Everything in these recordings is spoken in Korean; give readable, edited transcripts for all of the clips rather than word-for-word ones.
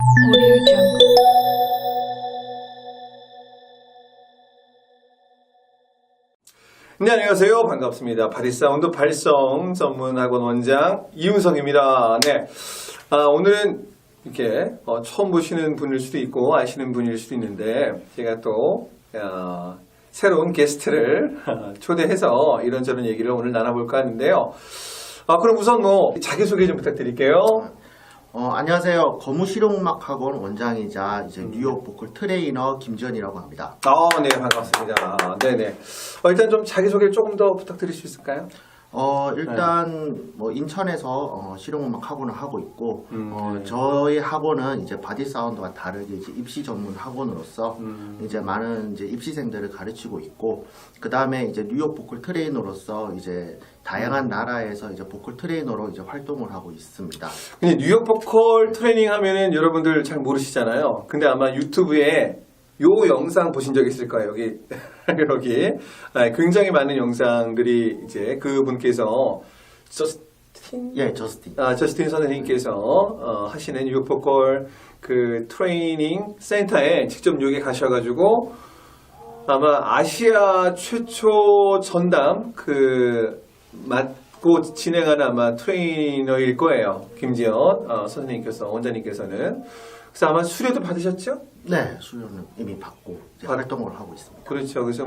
AudioJungle. 네, 안녕하세요. 반갑습니다. 바디사운드 발성 전문학원 원장 이윤석입니다. 네, 오늘은 이렇게 처음 보시는 분일 수도 있고 아시는 분일 수도 있는데 제가 또 새로운 게스트를 초대해서 이런저런 얘기를 오늘 나눠볼까 하는데요. 그럼 우선 자기소개 좀 부탁드릴게요. 안녕하세요. 거무실용음악학원 원장이자 이제 뉴욕 보컬 트레이너 김지현이라고 합니다. 네, 반갑습니다. 네네. 일단 좀 자기소개를 조금 더 부탁드릴 수 있을까요? 일단 인천에서 실용음악 학원을 하고 있고 저희 학원은 이제 바디 사운드와 다르게 이제 입시 전문 학원으로서 이제 많은 이제 입시생들을 가르치고 있고 그 다음에 이제 뉴욕 보컬 트레이너로서 이제 다양한 나라에서 이제 보컬 트레이너로 이제 활동을 하고 있습니다. 근데 뉴욕 보컬 트레이닝 하면은 여러분들 잘 모르시잖아요. 근데 아마 유튜브에 요 영상 보신 적 있을 거예요. 여기 굉장히 많은 영상들이 이제 그분께서 저스틴 저스틴 선생님께서 하시는 뉴욕 보컬 그 트레이닝 센터에 직접 뉴욕에 가셔가지고 아마 아시아 최초 전담 맡고 진행하는 아마 트레이너일 거예요. 김지연 원장님께서는. 그래서 아마 수료도 받으셨죠? 네, 수료는 이미 받고 이제 활동을 하고 있습니다. 그렇죠. 그래서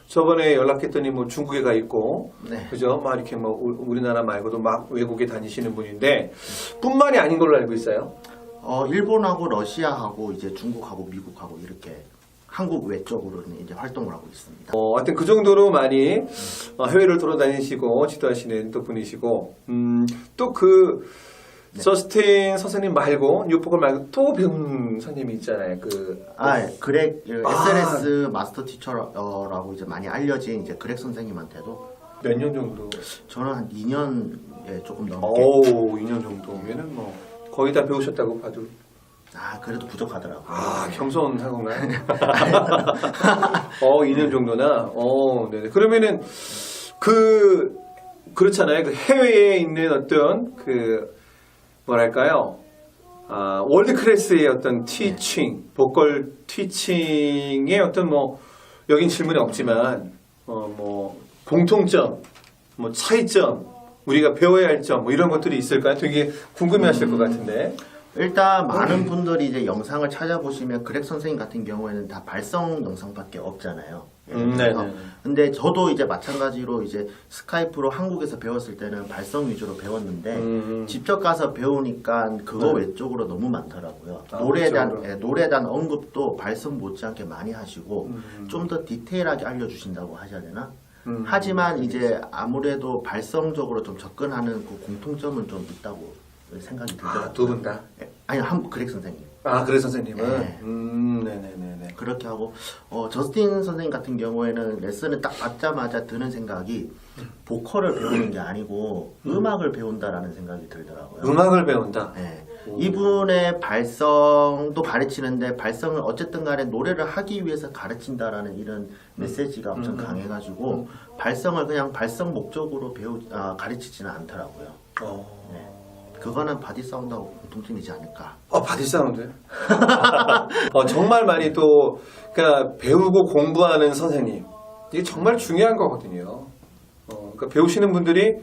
저번에 연락했더니 중국에 가 있고, 네. 그죠? 막 이렇게 우리나라 말고도 막 외국에 다니시는 분인데, 뿐만이 아닌 걸로 알고 있어요. 일본하고 러시아하고 이제 중국하고 미국하고 이렇게 한국 외적으로는 이제 활동을 하고 있습니다. 하여튼 그 정도로 많이 해외를 돌아다니시고 지도하시는 또 분이시고, 또 네. 저스틴 선생님 말고 뉴욕 보컬 말고 또 배운 선생님이 있잖아요. 그렉 SNS 마스터 티처라고 이제 많이 알려진 이제 그렉 선생님한테도 몇 년 정도? 저는 한 2년에 조금 넘게. 2년 정도면은 거의 다 배우셨다고 봐도. 그래도 부족하더라고요. 겸손하구나. 2년 정도나. 네네. 그러면은 그렇잖아요. 해외에 있는 어떤 뭐랄까요? 월드 클래스의 어떤 티칭, 보컬 티칭의 어떤 여긴 질문이 없지만 공통점, 차이점, 우리가 배워야 할 점, 이런 것들이 있을까요? 되게 궁금해하실 것 같은데. 일단 많은 분들이 이제 영상을 찾아보시면 그렉 선생님 같은 경우에는 다 발성 영상밖에 없잖아요. 네네. 근데 저도 이제 마찬가지로 이제 스카이프로 한국에서 배웠을 때는 발성 위주로 배웠는데 직접 가서 배우니까 그거 외적으로 너무 많더라고요. 노래에 대한 언급도 발성 못지않게 많이 하시고 좀 더 디테일하게 알려주신다고 하셔야 되나? 하지만 이제 아무래도 발성적으로 좀 접근하는 그 공통점은 좀 있다고 생각이 들더라고요. 두 분 다? 아니, 그렉 선생님. 그렉 선생님은? 네. 네네네. 그렇게 하고, 저스틴 선생님 같은 경우에는 레슨을 딱 받자마자 드는 생각이 보컬을 배우는 게 아니고 음악을 배운다라는 생각이 들더라고요. 음악을 배운다? 네. 이분의 발성도 가르치는데 발성을 어쨌든 간에 노래를 하기 위해서 가르친다라는 이런 메시지가 엄청 강해가지고 발성을 그냥 발성 목적으로 가르치지는 않더라고요. 네. 그거는 바디 사운드하고 공통점이지 않을까. 바디 사운드? 정말 많이 그러니까 배우고 공부하는 선생님. 이게 정말 중요한 거거든요. 그러니까 배우시는 분들이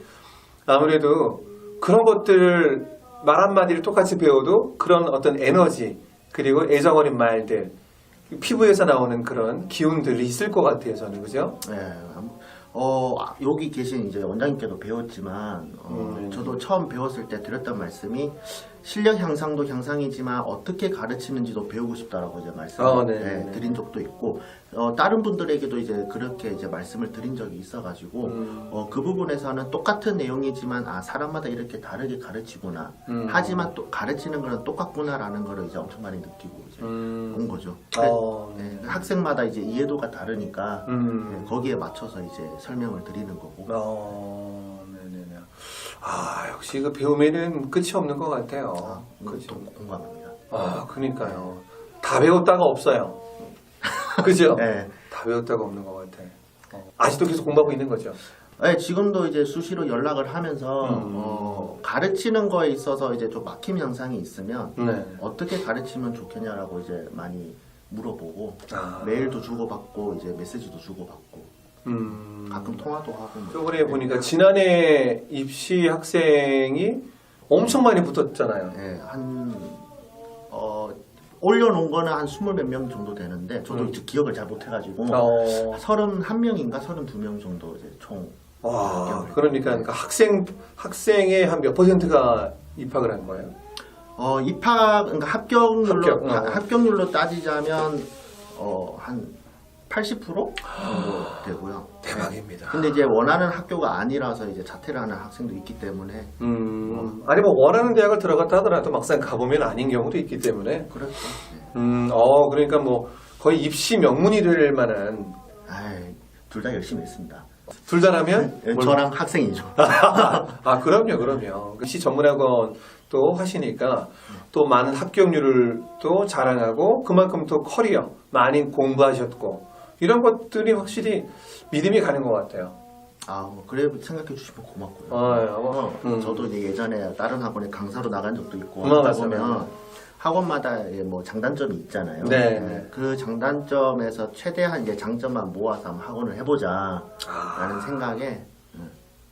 아무래도 그런 것들을 말 한마디를 똑같이 배워도 그런 어떤 에너지, 그리고 애정어린 말들, 피부에서 나오는 그런 기운들이 있을 것 같아요, 저는. 그죠? 네. 여기 계신 이제 원장님께도 배웠지만, 저도 처음 배웠을 때 드렸던 말씀이 실력 향상도 향상이지만 어떻게 가르치는지도 배우고 싶다라고 이제 말씀을 드린 적도 있고, 다른 분들에게도 이제 그렇게 이제 말씀을 드린 적이 있어가지고, 그 부분에서는 똑같은 내용이지만, 사람마다 이렇게 다르게 가르치구나. 하지만 또 가르치는 거는 똑같구나라는 거를 이제 엄청 많이 느끼고 이제 온 거죠. 학생마다 이제 이해도가 다르니까, 거기에 맞춰서 이제 설명을 드리는 거고. 네네네. 역시 배움에는 끝이 없는 것 같아요. 그렇죠. 공감합니다. 그러니까요. 다 배웠다가 없어요. 그죠? 네. 다 배웠다가 없는 것 같아. 아직도 계속 공부하고 있는 거죠? 네, 지금도 이제 수시로 연락을 하면서 가르치는 거에 있어서 이제 좀 막힘 현상이 있으면 네. 어떻게 가르치면 좋겠냐라고 이제 많이 물어보고 아. 메일도 주고받고 이제 메시지도 주고받고 가끔 통화도 하고 뭐. 저번에 보니까 지난해 입시 학생이 엄청 많이 붙었잖아요. 네, 올려놓은 거는 한 20몇 명 정도 되는데 저도 이제 기억을 잘 못해가지고 31명인가 32명 정도 이제 총. 와, 그러니까 학생의 한 몇 %가 입학을 한 거예요? 그러니까 합격률로 따지자면 한 80% 정도 되고요. 대박입니다. 근데 이제 원하는 학교가 아니라서 이제 자퇴를 하는 학생도 있기 때문에 아니 뭐 원하는 대학을 들어갔다 하더라도 막상 가보면 아닌 경우도 있기 때문에 그렇죠. 그러니까 뭐 거의 입시 명문이 될 만한 둘 다 열심히 했습니다. 둘 다라면 저랑 학생이죠. 아 그럼요. 입시 전문학원 또 하시니까 또 많은 합격률을 또 자랑하고 그만큼 또 커리어 많이 공부하셨고 이런 것들이 확실히 믿음이 가는 것 같아요. 그래 생각해 주시면 고맙고요. 저도 이제 예전에 다른 학원에 강사로 나간 적도 있고 하다 보면 학원마다 뭐 장단점이 있잖아요. 네. 그 장단점에서 최대한 이제 장점만 모아서 한번 학원을 해보자라는 생각에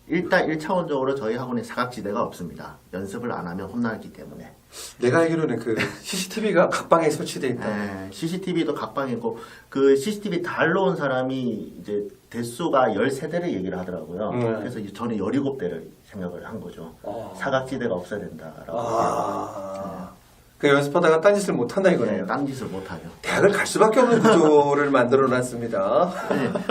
일단 1차원적으로 저희 학원에 사각지대가 없습니다. 연습을 안 하면 혼나기 때문에. 내가 알기로는 그 CCTV가 각 방에 설치돼 있다. CCTV도 각 방에 있고 그 CCTV 달러 온 사람이 이제 대수가 13대를 얘기를 하더라고요. 그래서 이제 저는 17대를 생각을 한 거죠. 사각지대가 없어야 된다라고. 그 연습하다가 딴짓을 못한다 이거네요. 딴짓을 못하죠. 대학을 갈 수밖에 없는 구조를 만들어놨습니다.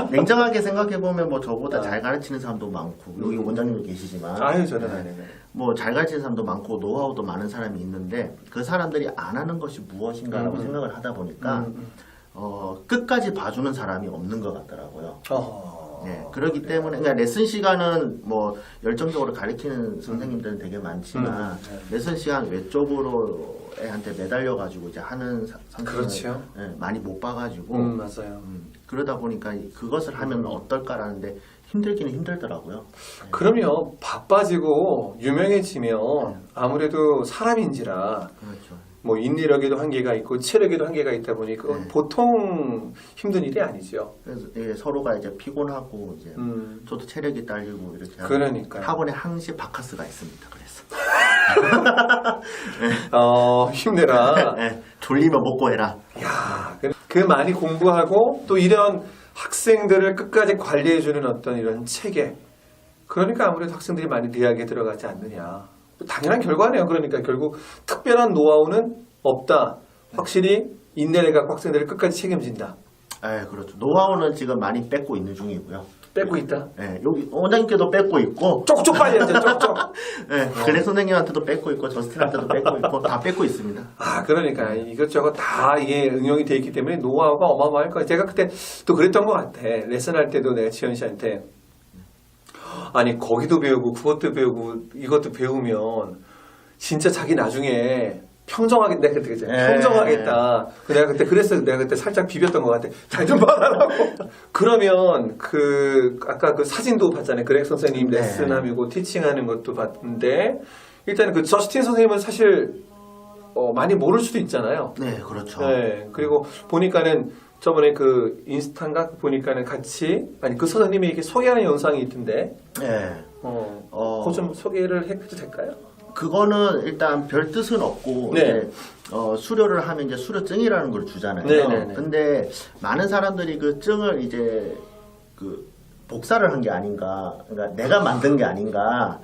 냉정하게 생각해보면 뭐 저보다 잘 가르치는 사람도 많고 여기 원장님도 계시지만 저는 아니네. 뭐 잘 가르치는 사람도 많고 노하우도 많은 사람이 있는데 그 사람들이 안 하는 것이 무엇인가라고 생각을 하다 보니까 끝까지 봐주는 사람이 없는 것 같더라고요. 그렇기 때문에 그러니까 레슨 시간은 뭐 열정적으로 가르치는 선생님들은 되게 많지만 레슨 시간 외적으로 애한테 매달려 가지고 이제 하는 선생님을 그렇죠. 많이 못 봐가지고 맞아요. 그러다 보니까 그것을 하면 어떨까라는데 힘들기는 힘들더라고요. 그럼요. 바빠지고 유명해지면 아무래도 사람인지라 그렇죠. 뭐 인내력에도 한계가 있고 체력에도 한계가 있다 보니 그건 보통 힘든 일이 아니죠. 그래서 서로가 이제 피곤하고 이제 저도 체력이 딸리고 이렇게 그러니까요. 학원에 항시 바카스가 있습니다. 그래서 힘내라. 졸리면 먹고 해라. 야, 그 많이 공부하고 또 이런 학생들을 끝까지 관리해주는 어떤 이런 체계. 그러니까 아무래도 학생들이 많이 대학에 들어가지 않느냐. 당연한 결과네요. 그러니까 결국 특별한 노하우는 없다. 확실히 인내를 갖고 학생들을 끝까지 책임진다. 그렇죠. 노하우는 지금 많이 뺏고 있는 중이고요. 뺏고 있다. 여기 원장님께도 뺏고 있고 쪽쪽 빨려야죠. 쪽쪽. 그래 선생님한테도 뺏고 있고 저스틴한테도 뺏고 있고 다 뺏고 있습니다. 그러니까 이것저것 다 이게 응용이 돼 있기 때문에 노하우가 어마어마할 거예요. 제가 그때 또 그랬던 것 같아. 레슨할 때도 내가 지현 씨한테 아니 거기도 배우고 그것도 배우고 이것도 배우면 진짜 자기 나중에 평정하겠다. 내가 그때 그랬잖아. 평정하겠다. 내가 그때 그랬어. 내가 그때 살짝 비볐던 것 같아. 잘 좀 봐달라고. 그러면 아까 그 사진도 봤잖아요. 그렉 선생님 레슨하고 티칭하는 것도 봤는데 일단은 그 저스틴 선생님은 사실 많이 모를 수도 있잖아요. 네, 그렇죠. 그리고 보니까는 저번에 그 인스타인가 보니까는 그 선생님이 이렇게 소개하는 영상이 있던데. 그거 좀 소개를 해도 될까요? 그거는 일단 별 뜻은 없고 이제 수료를 하면 이제 수료증이라는 걸 주잖아요. 근데 많은 사람들이 그 증을 이제 그 복사를 한 게 아닌가, 그러니까 내가 만든 게 아닌가,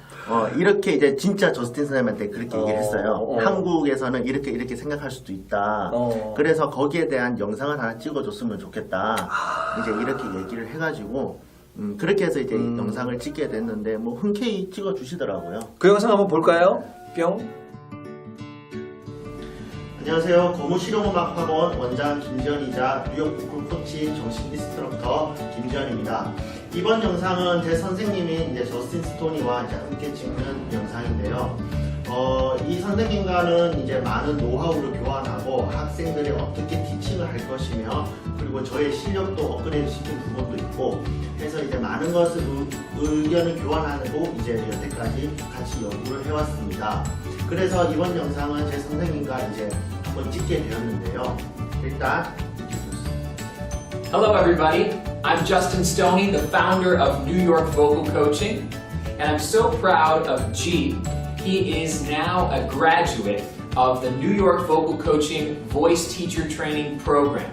이렇게 이제 진짜 저스틴 선생님한테 그렇게 얘기를 했어요. 한국에서는 이렇게 생각할 수도 있다. 그래서 거기에 대한 영상을 하나 찍어줬으면 좋겠다. 이제 이렇게 얘기를 해가지고. 그렇게 해서 이제 영상을 찍게 됐는데 뭐 흔쾌히 찍어주시더라고요. 그 영상 한번 볼까요? 뿅. 안녕하세요. 거무실용음악학원 원장 김지현이자 뉴욕 보컬 코치 정식 인스트럭터 김지현입니다. 이번 영상은 제 선생님인 이제 저스틴 스토니와 이제 함께 찍는 영상인데요. 이 선생님과는 이제 많은 노하우를 교환하고 학생들이 어떻게 티칭을 할 것이며 그리고 저의 실력도 업그레이드 시킨 부분도 있고 해서 이제 많은 것을 의견을 교환하고 이제 여태까지 같이 연구를 해왔습니다. 그래서 이번 영상은 제 선생님과 이제 한번 찍게 되었는데요. 일단 Hello, everybody. I'm Justin Stoney, the founder of New York Vocal Coaching, and I'm so proud of G. He is now a graduate of the New York Vocal Coaching Voice Teacher Training Program.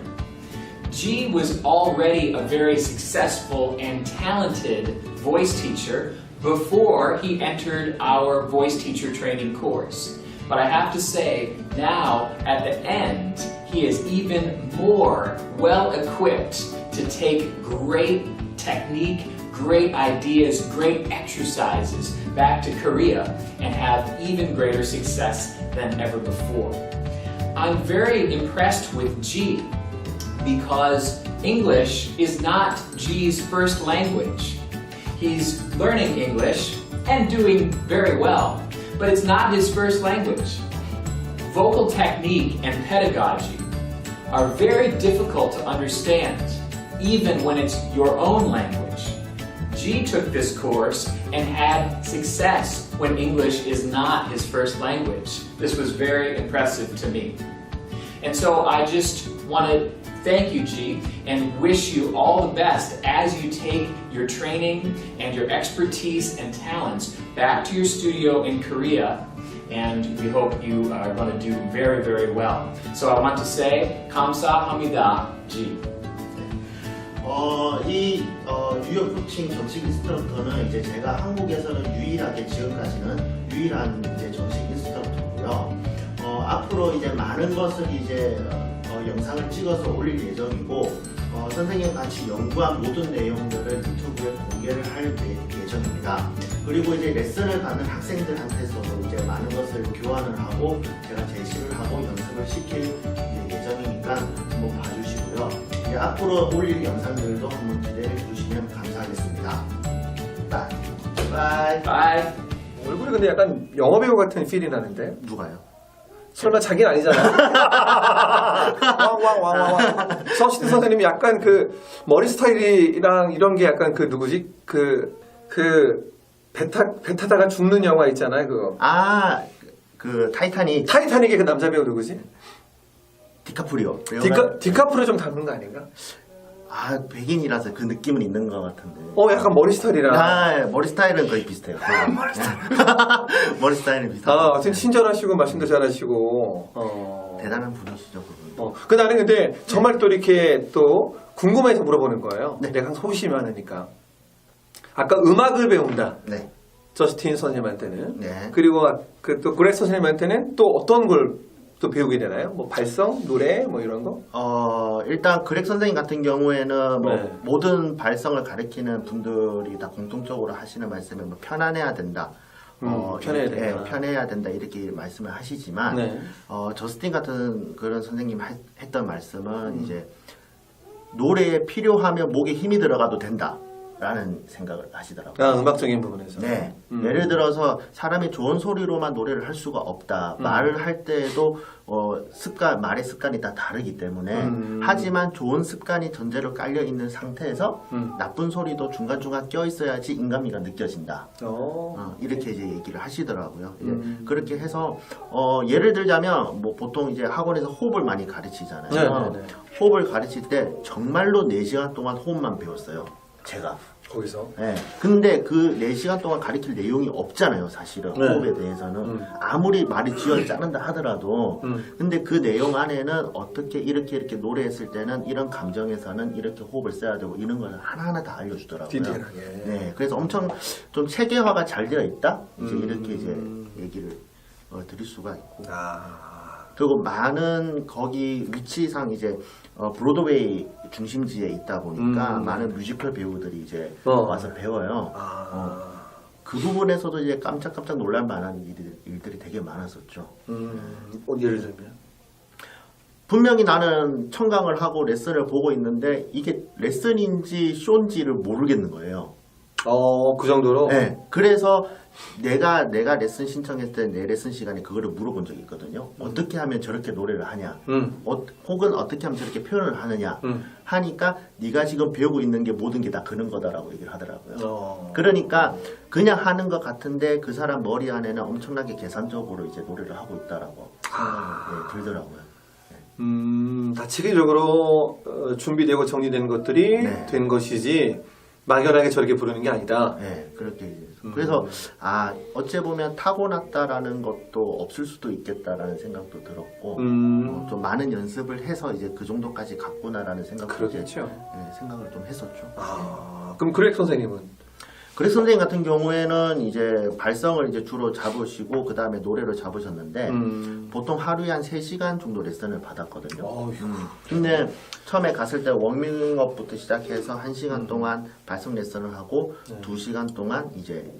G was already a very successful and talented voice teacher before he entered our voice teacher training course. But I have to say, now at the end, he is even more well equipped to take great technique, great ideas, great exercises back to Korea and have even greater success than ever before. I'm very impressed with G because English is not G's first language. He's learning English and doing very well, but it's not his first language. Vocal technique and pedagogy are very difficult to understand, even when it's your own language. G took this course and had success when English is not his first language. This was very impressive to me. And so I just want to thank you, G, and wish you all the best as you take your training and your expertise and talents back to your studio in Korea. And we hope you are going to do very, very well. So I want to say, 감사합니다, G. 뉴욕 코칭 정식 인스트럭터는 이제 제가 한국에서는 유일하게 지금까지는 유일한 이제 정식 인스트럭터고요. 앞으로 이제 많은 것을 이제 영상을 찍어서 올릴 예정이고 선생님과 같이 연구한 모든 내용들을 유튜브에 공개를 할 예정입니다. 그리고 이제 레슨을 받는 학생들한테서도 이제 많은 것을 교환을 하고 제가 제시를 하고 연습을 시킬 예정이니까 한번 봐주시고요. 이제 앞으로 올릴 영상들도 한번 기대해 주시면 감사하겠습니다. 바이. Bye. 얼굴이 근데 약간 영화배우 같은 필이 나는데? 누가요? 설마 자기는 아니잖아. 왕왕왕왕왕. 서시드 선생님이 약간 그 머리 스타일이랑 이런 게 약간 그 누구지? 배 타다가 죽는 영화 있잖아요. 그거. 그 타이타닉 타이타닉의 그 남자 배우 누구지? 디카프리오. 디카프리오 좀 닮은 거 아닌가? 백인이라서 그 느낌은 있는 것 같은데. 약간 머리 스타일이랑. 머리 스타일은 거의 비슷해요. 머리 스타일은 비슷해요. 하여튼 친절하시고 말씀도 잘하시고. 대단한 분이시죠, 그분. 그 나는 근데 정말 또 이렇게 또 궁금해서 물어보는 거예요. 네. 내가 항상 호기심이 많으니까. 아까 음악을 배운다. 네. 저스틴 선생님한테는. 네. 그리고 또 그렉 선생님한테는 또 어떤 걸 또 배우게 되나요? 뭐 발성, 노래, 뭐 이런 거? 일단 그렉 선생님 같은 경우에는 뭐 네. 모든 발성을 가르치는 분들이 다 공통적으로 하시는 말씀이 뭐 편안해야 된다. 편해야 된다. 편해야 된다 이렇게 말씀을 하시지만 네. 저스틴 같은 그런 선생님 했던 말씀은 이제 노래에 필요하면 목에 힘이 들어가도 된다라는 생각을 하시더라고요. 음악적인 부분에서. 네. 예를 들어서 사람이 좋은 소리로만 노래를 할 수가 없다. 말을 할 때에도 말의 습관이 다 다르기 때문에 하지만 좋은 습관이 전제로 깔려 있는 상태에서 나쁜 소리도 중간중간 껴 있어야지 인간미가 느껴진다. 이렇게 이제 얘기를 하시더라고요. 그렇게 해서 예를 들자면 뭐 보통 이제 학원에서 호흡을 많이 가르치잖아요. 네. 호흡을 가르칠 때 정말로 4시간 동안 호흡만 배웠어요. 제가. 거기서. 네. 근데 그 4시간 동안 가르칠 내용이 없잖아요, 사실은. 네. 호흡에 대해서는. 아무리 말이 쥐어를 짜는다 하더라도. 근데 그 내용 안에는 어떻게 이렇게 노래했을 때는 이런 감정에서는 이렇게 호흡을 써야 되고 이런 걸 하나하나 다 알려주더라고요. 디테일하게. 네. 그래서 엄청 좀 체계화가 잘 되어 있다? 이제 이렇게 이제 얘기를 드릴 수가 있고. 그리고 많은 거기 위치상 이제 브로드웨이 중심지에 있다 보니까 많은 뮤지컬 배우들이 이제 와서 배워요. 그 부분에서도 이제 깜짝깜짝 놀랄 만한 일들이 되게 많았었죠. 예를 들면? 분명히 나는 청강을 하고 레슨을 보고 있는데 이게 레슨인지 쇼인지를 모르겠는 거예요. 그 정도로? 네. 그래서 내가 레슨 신청했을 때 내 레슨 시간에 그거를 물어본 적이 있거든요. 어떻게 하면 저렇게 노래를 하냐, 혹은 어떻게 하면 저렇게 표현을 하느냐 하니까 네가 지금 배우고 있는 게 모든 게 다 그런 거다라고 얘기를 하더라고요. 그러니까 그냥 하는 것 같은데 그 사람 머리 안에는 엄청나게 계산적으로 이제 노래를 하고 있다라고 생각이 들더라고요. 다 체계적으로 준비되고 정리된 것들이 네. 된 것이지 막연하게 저렇게 부르는 게 아니다. 네, 그렇게 이제 그래서 어찌 보면 타고났다라는 것도 없을 수도 있겠다라는 생각도 들었고 좀 많은 연습을 해서 이제 그 정도까지 갔구나라는 생각도 이제, 그렇겠죠. 생각을 좀 했었죠. 그럼 그렉 선생님은? 그렉 선생님 같은 경우에는 이제 발성을 이제 주로 잡으시고 그 다음에 노래를 잡으셨는데 보통 하루에 한 3시간 정도 레슨을 받았거든요. 근데 처음에 갔을 때 워밍업부터 시작해서 1시간 동안 발성 레슨을 하고 2시간 동안 이제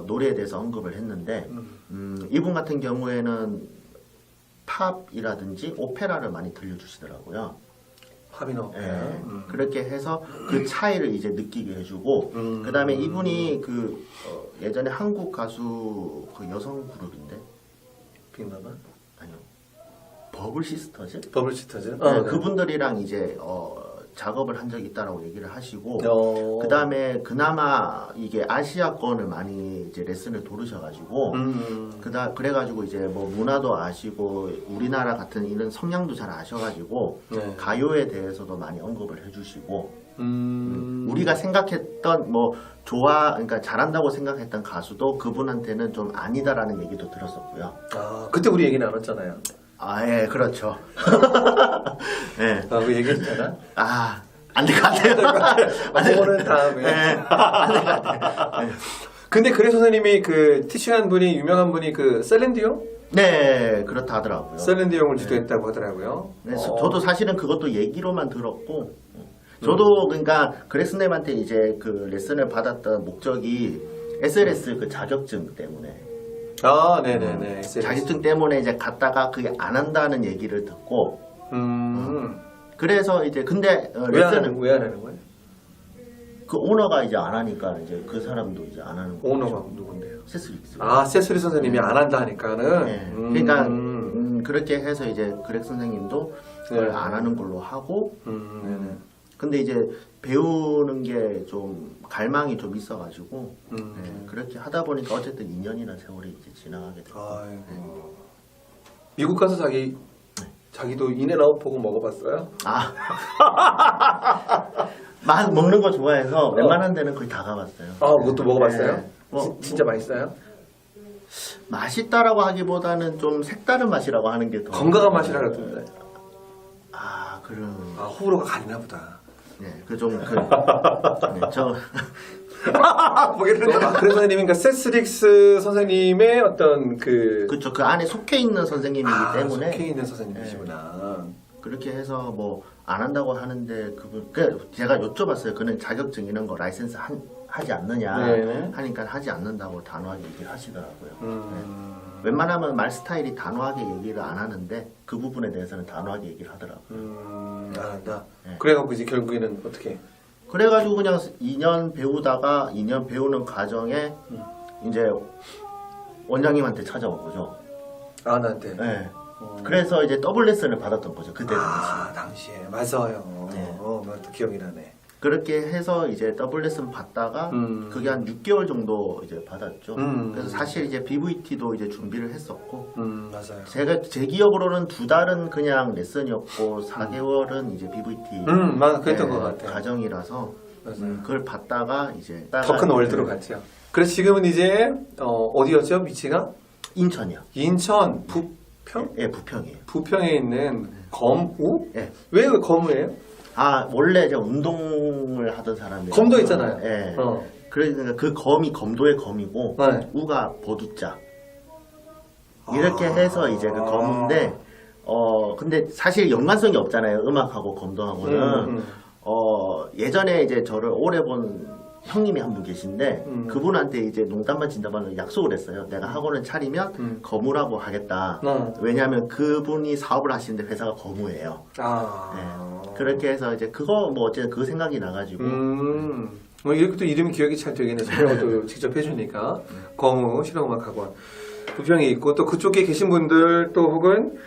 노래에 대해서 언급을 했는데 이분 같은 경우에는 팝이라든지 오페라를 많이 들려주시더라고요. 팝이나 네, 그렇게 해서 그 차이를 이제 느끼게 해주고 그 다음에 이분이 예전에 한국 가수 그 여성 그룹인데 빅마마? 아니요 버블 시스터즈? 버블 시스터즈? 네, 그분들이랑 이제 작업을 한 적이 있다라고 얘기를 하시고 그 다음에 그나마 이게 아시아권을 많이 이제 레슨을 도르셔가지고 그래가지고 이제 뭐 문화도 아시고 우리나라 같은 이런 성향도 잘 아셔가지고 네. 가요에 대해서도 많이 언급을 해주시고 우리가 생각했던 뭐 그러니까 잘한다고 생각했던 가수도 그분한테는 좀 아니다라는 얘기도 들었었고요. 그때 우리 얘기 나눴잖아요. 예, 그렇죠. 예. 그 얘기했잖아. 안 될 것 같아요. 그거는 다음에. 안 될 것 같아요. 네. 근데 그렉 선생님이 그 티칭한 분이 유명한 분이 그 셀렌디옹? 네, 그렇다 하더라고요. 셀렌디옹을 지도했다고 하더라고요. 네, 저도 사실은 그것도 얘기로만 들었고, 저도 그러니까 그렉 선생님한테 이제 그 레슨을 받았던 목적이 SLS 그 자격증 때문에. 네네네. 자격증 때문에 이제 갔다가 그게 안 한다는 얘기를 듣고, 그래서 이제 근데 왜 안 레슨은 하는 거예요? 그 오너가 이제 안 하니까 이제 그 사람도 이제 안 하는 거죠. 오너가 누군데요? 세스릭스. 세스리 선생님이 안 한다 하니까는. 네. 그러니까 그렇게 해서 이제 그렉 선생님도 그걸 네. 안 하는 걸로 하고, 네네. 근데 이제 배우는 게 좀 갈망이 좀 있어가지고 네, 그렇게 하다 보니까 어쨌든 2년이나 세월이 이제 지나가게 됐고. 아이고. 미국 가서 자기도 인앤아웃 보고 먹어봤어요? 먹는 거 좋아해서 웬만한 데는 거의 다 가봤어요. 그것도 먹어봤어요? 네. 진짜 맛있어요? 맛있다라고 하기보다는 좀 색다른 맛이라고 하는 게 더 건강한 맛이라 그러던데. 그런. 호불호가 갈리나 보다. 네, 저. 그래서 선생님이니까 세스릭스 선생님의 어떤 그쵸, 그 안에 속해 있는 선생님이기 때문에. 속해 있는 선생님이시구나. 그렇게 해서 뭐 안 한다고 하는데 제가 여쭤봤어요. 그는 자격증 이런 거 라이센스 하지 않느냐 네. 하니까 하지 않는다고 단호하게 얘기를 하시더라고요. 네. 웬만하면 말 스타일이 단호하게 얘기를 안 하는데 그 부분에 대해서는 단호하게 얘기를 하더라고요. 안 한다. 네. 그래갖고 이제 결국에는 어떻게? 그래가지고 그냥 2년 배우다가 2년 배우는 과정에 이제 원장님한테 찾아온 거죠. 나한테. 네. 그래서 이제 더블 레슨을 받았던 거죠. 그때 당시. 당시에 맞아요. 네. 또 기억이 나네. 그렇게 해서 이제 더블 레슨 받다가 그게 한 6개월 정도 이제 받았죠. 그래서 사실 이제 BVT도 이제 준비를 했었고 맞아요. 제 기억으로는 2달은 그냥 레슨이었고 4개월은 이제 BVT 맞아, 그랬던 것 같아요. 과정이라서 그걸 받다가 이제 더 큰 월드로 갔죠. 그래서 지금은 이제 어디였죠? 위치가? 인천이요. 인천 부평? 예, 부평이에요. 부평에 있는 검우? 예. 왜 검우예요? 원래 이제 운동을 하던 사람이 검도 있잖아요. 예. 그러니까 그 검이 검도의 검이고 네. 우가 버두자. 이렇게 해서 이제 그 검인데 근데 사실 연관성이 없잖아요. 음악하고 검도하고는. 예전에 이제 저를 오래 본 형님이 한 분 계신데 그분한테 이제 농담반 진담반을 약속을 했어요. 내가 학원을 차리면 거무라고 하겠다. 왜냐하면 그분이 사업을 하시는데 회사가 거무예요. 네. 그렇게 해서 이제 그거 뭐 어쨌든 그 생각이 나가지고 이렇게 또 이름이 기억이 잘 되겠네. 설명도 직접 해주니까. 거무 실용음악학원. 부평에 있고, 또 그쪽에 계신 분들 또 혹은,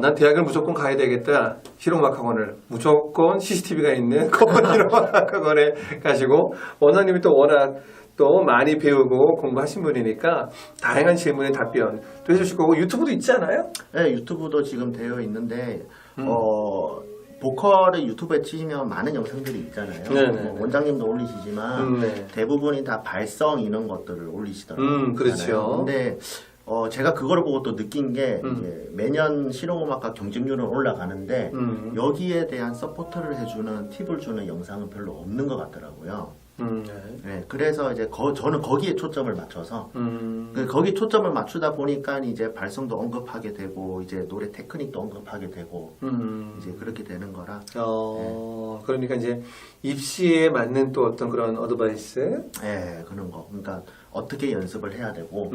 난 대학을 무조건 가야 되겠다. 실용음악학원을. 무조건 CCTV가 있는 거무 실용음악학원에 가시고, 원장님이 또 워낙 또 많이 배우고 공부하신 분이니까 다양한 질문에 답변 또 해주실 거고, 유튜브도 있지 않아요? 네, 유튜브도 지금 되어 있는데 보컬을 유튜브에 치시면 많은 영상들이 있잖아요. 네네. 원장님도 올리시지만 네. 대부분이 다 발성 이런 것들을 올리시더라고요. 그렇죠. 근데 제가 그거를 보고 또 느낀 게 이제 매년 실용음악과 경쟁률은 올라가는데 여기에 대한 서포트를 해주는 팁을 주는 영상은 별로 없는 것 같더라고요. 네, 그래서 이제 저는 거기에 초점을 맞춰서 거기 초점을 맞추다 보니까 이제 발성도 언급하게 되고 이제 노래 테크닉도 언급하게 되고 이제 그렇게 되는 거라. 그러니까 이제 입시에 맞는 또 어떤 그런 어드바이스. 네, 그런 거. 그러니까 어떻게 연습을 해야 되고,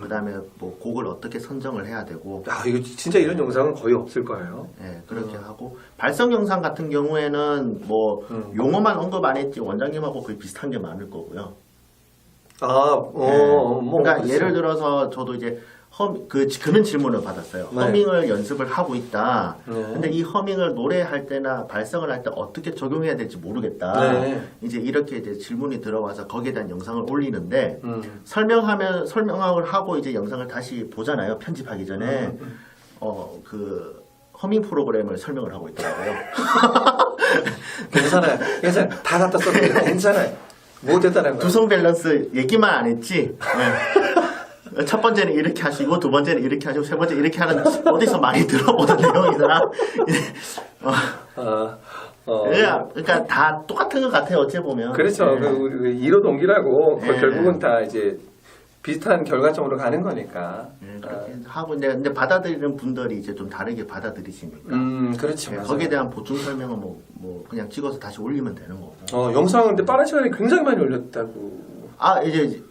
그다음에 뭐 곡을 어떻게 선정을 해야 되고. 이거 진짜 이런 영상은 거의 없을 거예요. 네, 그렇게 하고 발성 영상 같은 경우에는 뭐 용어만 언급 안 했지 원장님하고 거의 비슷한 게 많을 거고요. 뭐 그러니까 그렇죠. 예를 들어서 저도 이제 그런 질문을 받았어요. 네. 허밍을 연습을 하고 있다. 네. 근데 이 허밍을 노래할 때나 발성을 할 때 어떻게 적용해야 될지 모르겠다. 네. 이제 이렇게 이제 질문이 들어와서 거기에 대한 영상을 올리는데 설명을 하고 이제 영상을 다시 보잖아요. 편집하기 전에 그 허밍 프로그램을 설명을 하고 있더라고요. 괜찮아요. 다 갖다 써도 괜찮아요. 뭐 됐다는 거야. 두성 밸런스 얘기만 안 했지. 네. 첫 번째는 이렇게 하시고 두 번째는 이렇게 하시고 세 번째 이렇게 하는 어디서 많이 들어보던 내용이더라. 그러니까 다 똑같은 것 같아요. 어째 보면. 그렇죠. 네. 우리 이로 동기라고 네. 결국은 다 이제 비슷한 결과점으로 가는 거니까. 네, 그렇게 하고 근데 받아들이는 분들이 이제 좀 다르게 받아들이시니까. 그렇죠. 네, 맞아요. 거기에 대한 보충 설명은 뭐 그냥 찍어서 다시 올리면 되는 거고. 영상은 근데 빠른 시간에 굉장히 많이 올렸다고. 이제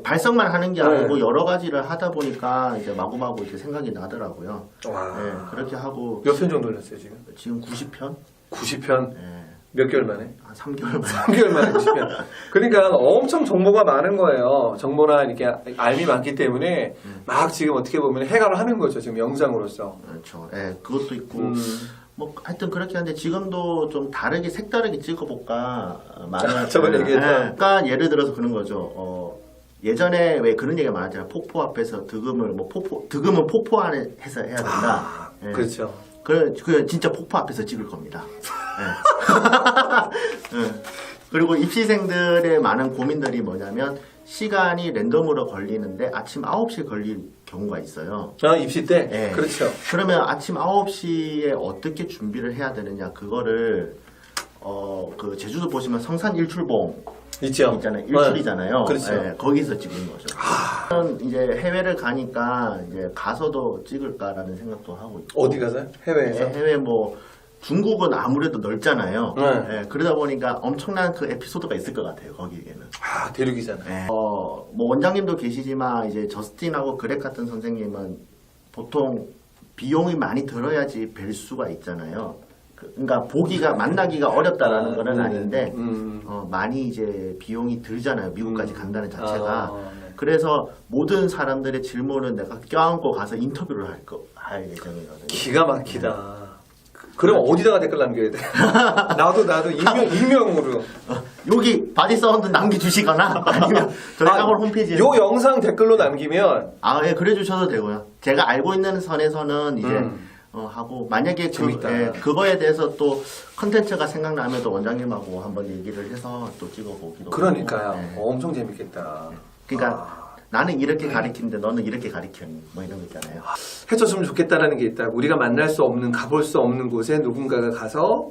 발성만 하는 게 네. 아니고 여러 가지를 하다 보니까 이제 마구마구 이제 생각이 나더라고요. 와. 네, 그렇게 하고 몇 편 정도 올렸어요 지금? 지금 90편? 90편. 네, 몇 개월 만에? 한 3개월 만에. 3개월 만에 90편. 그러니까 엄청 정보가 많은 거예요. 정보나 이렇게 알미 많기 때문에 막 지금 어떻게 보면 해결을 하는 거죠. 지금 영상으로서. 그렇죠. 네, 그것도 있고 뭐 하여튼 그렇게 하는데 지금도 좀 다르게 색다르게 찍어볼까 많은. 저번에 얘기했죠. 그러니까 예를 들어서 그런 거죠. 예전에 왜 그런 얘기가 많았잖아요. 폭포 앞에서 득음은 폭포 안에 해서 해야 된다. 네. 그렇죠. 그 진짜 폭포 앞에서 찍을 겁니다. 네. 네. 그리고 입시생들의 많은 고민들이 뭐냐면 시간이 랜덤으로 걸리는데 아침 9시에 걸릴 경우가 있어요. 입시 때? 네. 그렇죠. 그러면 아침 9시에 어떻게 준비를 해야 되느냐 그거를 그 제주도 보시면 성산 일출봉 있죠. 있잖아요. 일출이잖아요. 그렇죠. 네, 거기서 찍은 거죠. 저는 이제 해외를 가니까 이제 가서도 찍을까라는 생각도 하고 있고. 어디 가서요? 해외에서? 해외 뭐 중국은 아무래도 넓잖아요. 네. 예, 그러다 보니까 엄청난 그 에피소드가 있을 것 같아요. 거기에는. 대륙이잖아요. 예. 뭐 원장님도 계시지만 이제 저스틴하고 그렉 같은 선생님은 보통 비용이 많이 들어야지 뵐 수가 있잖아요. 그러니까 만나기가 어렵다라는 거는 아닌데 많이 이제 비용이 들잖아요. 미국까지 간다는 자체가. 그래서 모든 사람들의 질문은 내가 껴안고 가서 인터뷰를 할 예정이거든요. 기가 막히다. 그럼 어디다가 댓글 남겨야 돼? 나도 익명으로. 여기 바디 사운드 남겨주시거나 아니면 저희 학원 홈페이지에 요 영상 댓글로 남기면 예, 그래 주셔도 되고요. 제가 알고 있는 선에서는 이제 하고 만약에 재밌다. 그거에 대해서 또 컨텐츠가 생각나면 또 원장님하고 한번 얘기를 해서 또 찍어보기도 그러니까요. 하고. 네. 엄청 재밌겠다. 그러니까 나는 이렇게 가리키는데 너는 이렇게 가리켰니 뭐 이런 거 있잖아요. 해줬으면 좋겠다라는 게 있다. 우리가 만날 수 없는, 가볼 수 없는 곳에 누군가가 가서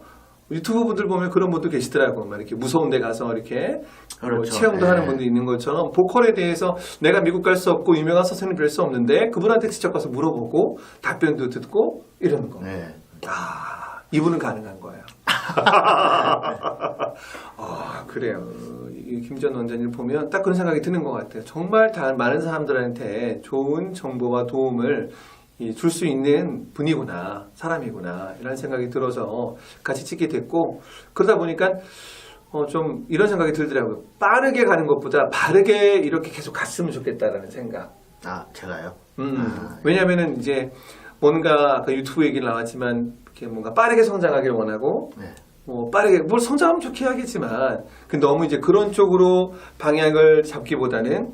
유튜브 분들 보면 그런 분도 계시더라고. 막 이렇게 무서운 데 가서 이렇게 그렇죠. 뭐 체험도 네. 하는 분도 있는 것처럼 보컬에 대해서 내가 미국 갈 수 없고 유명한 선생님 뵐 수 없는데 그분한테 직접 가서 물어보고 답변도 듣고 이러는 거. 네. 이분은 가능한 거예요. 그래요. 김전 원장님 보면 딱 그런 생각이 드는 것 같아요. 정말 다 많은 사람들한테 좋은 정보와 도움을 줄 수 있는 분이구나, 사람이구나 이런 생각이 들어서 같이 찍게 됐고 그러다 보니까 좀 이런 생각이 들더라고요. 빠르게 가는 것보다 바르게 이렇게 계속 갔으면 좋겠다라는 생각. 아, 제가요? 왜냐면은 이제 뭔가 아까 유튜브 얘기 나왔지만 이렇게 뭔가 빠르게 성장하길 원하고 네. 뭐 빠르게 뭘 성장하면 좋게 하겠지만 너무 이제 그런 쪽으로 방향을 잡기보다는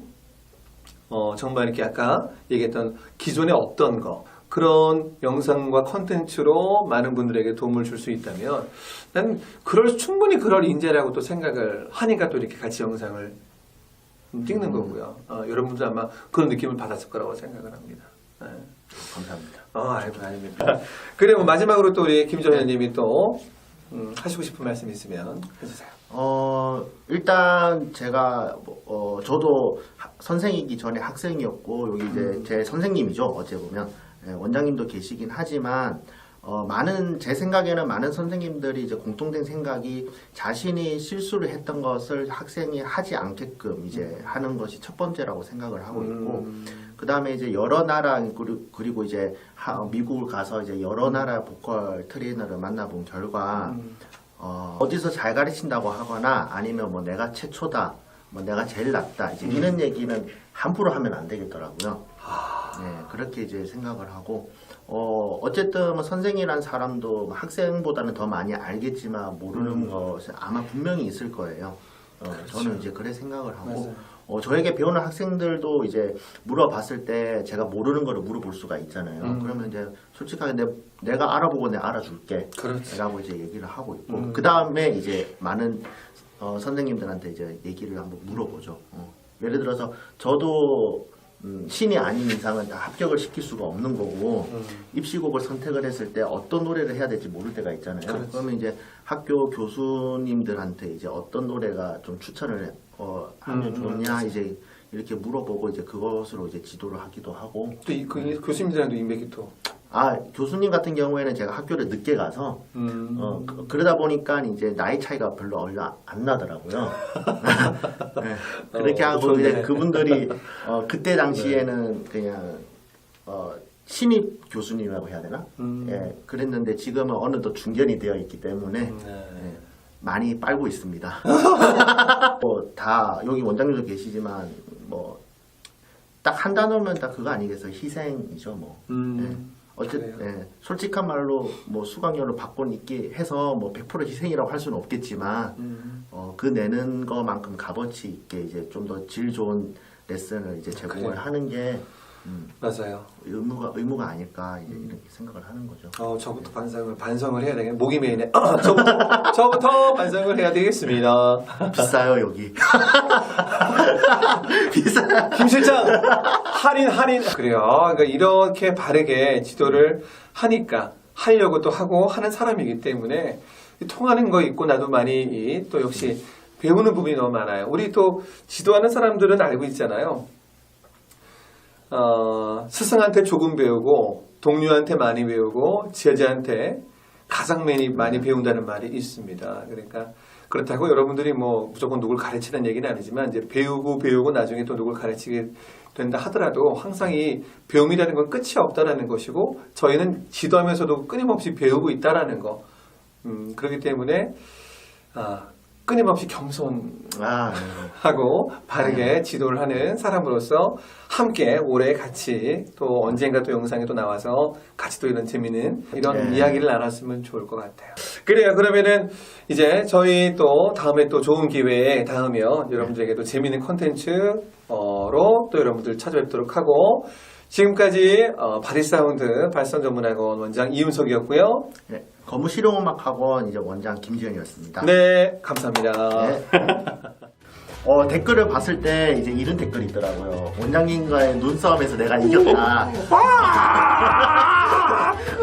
정말 이렇게 아까 얘기했던 기존에 없던 거 그런 영상과 컨텐츠로 많은 분들에게 도움을 줄 수 있다면 난 충분히 그럴 인재라고 또 생각을 하니까 또 이렇게 같이 영상을 찍는 거고요. 여러분들 아마 그런 느낌을 받았을 거라고 생각을 합니다. 네. 감사합니다. 아이고, 아닙니다. 그래, 뭐 마지막으로 또 우리 김정현님이 또 하시고 싶은 말씀 있으면 해주세요. 일단 제가 저도 선생이기 전에 학생이었고 여기 이제 제 선생님이죠. 어째 보면 원장님도 계시긴 하지만 제 생각에는 많은 선생님들이 이제 공통된 생각이 자신이 실수를 했던 것을 학생이 하지 않게끔 이제 하는 것이 첫 번째라고 생각을 하고 있고, 그 다음에 이제 여러 나라, 그리고 이제 미국을 가서 이제 여러 나라 보컬 트레이너를 만나본 결과, 어디서 잘 가르친다고 하거나 아니면 뭐 내가 최초다, 뭐 내가 제일 낫다, 이제 이런 얘기는 함부로 하면 안 되겠더라고요. 네, 그렇게 이제 생각을 하고, 어쨌든 뭐 선생이란 사람도 학생보다는 더 많이 알겠지만 모르는 것이 아마 분명히 있을 거예요. 저는 이제 그래 생각을 하고, 저에게 배우는 학생들도 이제 물어봤을 때 제가 모르는 거를 물어볼 수가 있잖아요. 그러면 이제 솔직하게 내가 알아보고 내가 알아줄게. 라고 이제 얘기를 하고 있고, 그 다음에 이제 많은 선생님들한테 이제 얘기를 한번 물어보죠. 예를 들어서 저도 신이 아닌 이상은 다 합격을 시킬 수가 없는 거고 입시곡을 선택을 했을 때 어떤 노래를 해야 될지 모를 때가 있잖아요. 그러면 이제 학교 교수님들한테 이제 어떤 노래가 좀 추천을 하면 좋냐 이제 이렇게 물어보고 이제 그것으로 이제 지도를 하기도 하고. 또 그 교수님들한테도 인맥이 또. 교수님 같은 경우에는 제가 학교를 늦게 가서 그러다 보니까 이제 나이 차이가 별로 얼마 안 나더라고요. 네, 그렇게 하고 이제 그분들이 그때 당시에는 그냥 신입 교수님이라고 해야 되나? 예, 그랬는데 지금은 어느덧 중견이 되어 있기 때문에 많이 빨고 있습니다. 다 여기 원장님도 계시지만 뭐 딱 한 단어면 딱 그거 아니겠어요? 희생이죠, 뭐. 어쨌든 솔직한 말로 뭐 수강료를 받고 있게 해서 뭐 100% 희생이라고 할 수는 없겠지만 그 내는 거만큼 값어치 있게 이제 좀 더 질 좋은 레슨을 이제 제공을 하는 게 맞아요. 의무가 아닐까 이제 이렇게 생각을 하는 거죠. 저부터 반성을 해야 되겠네. 목이 메이네. 저부터 반성을 해야 되겠습니다. 비싸요 여기. 비싸요. 김 실장 할인. 그래요. 그러니까 이렇게 바르게 지도를 하려고 또 하고 하는 사람이기 때문에 통하는 거 있고 나도 많이 또 역시 배우는 부분이 너무 많아요. 우리 또 지도하는 사람들은 알고 있잖아요. 스승한테 조금 배우고 동료한테 많이 배우고 제자한테 가장 많이 배운다는 말이 있습니다. 그러니까 그렇다고 여러분들이 뭐 무조건 누굴 가르치는 얘기는 아니지만 이제 배우고 나중에 또 누굴 가르치게 된다 하더라도 항상 이 배움이라는 건 끝이 없다라는 것이고 저희는 지도하면서도 끊임없이 배우고 있다라는 거. 그렇기 때문에 끊임없이 겸손하고 바르게 지도를 하는 사람으로서 함께 올해 같이 또 언젠가 또 영상에 또 나와서 같이 또 이런 재미있는 이런 이야기를 나눴으면 좋을 것 같아요. 그래요. 그러면은 이제 저희 또 다음에 또 좋은 기회에 닿으면 여러분들에게 또 재미있는 컨텐츠로 또 여러분들 찾아뵙도록 하고 지금까지 바디사운드 발성전문학원 원장 이윤석이었고요. 네, 거무실용음악학원 이제 원장 김지현이었습니다. 네, 감사합니다. 네. 댓글을 봤을 때 이제 이런 댓글이 있더라고요. 원장님과의 눈싸움에서 내가 이겼다.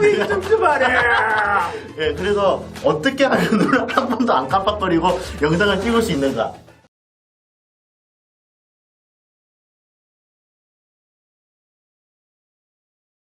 왜 좀 그만해. 네, 그래서 어떻게 하면 눈을 한 번도 안 깜빡거리고 영상을 찍을 수 있는가?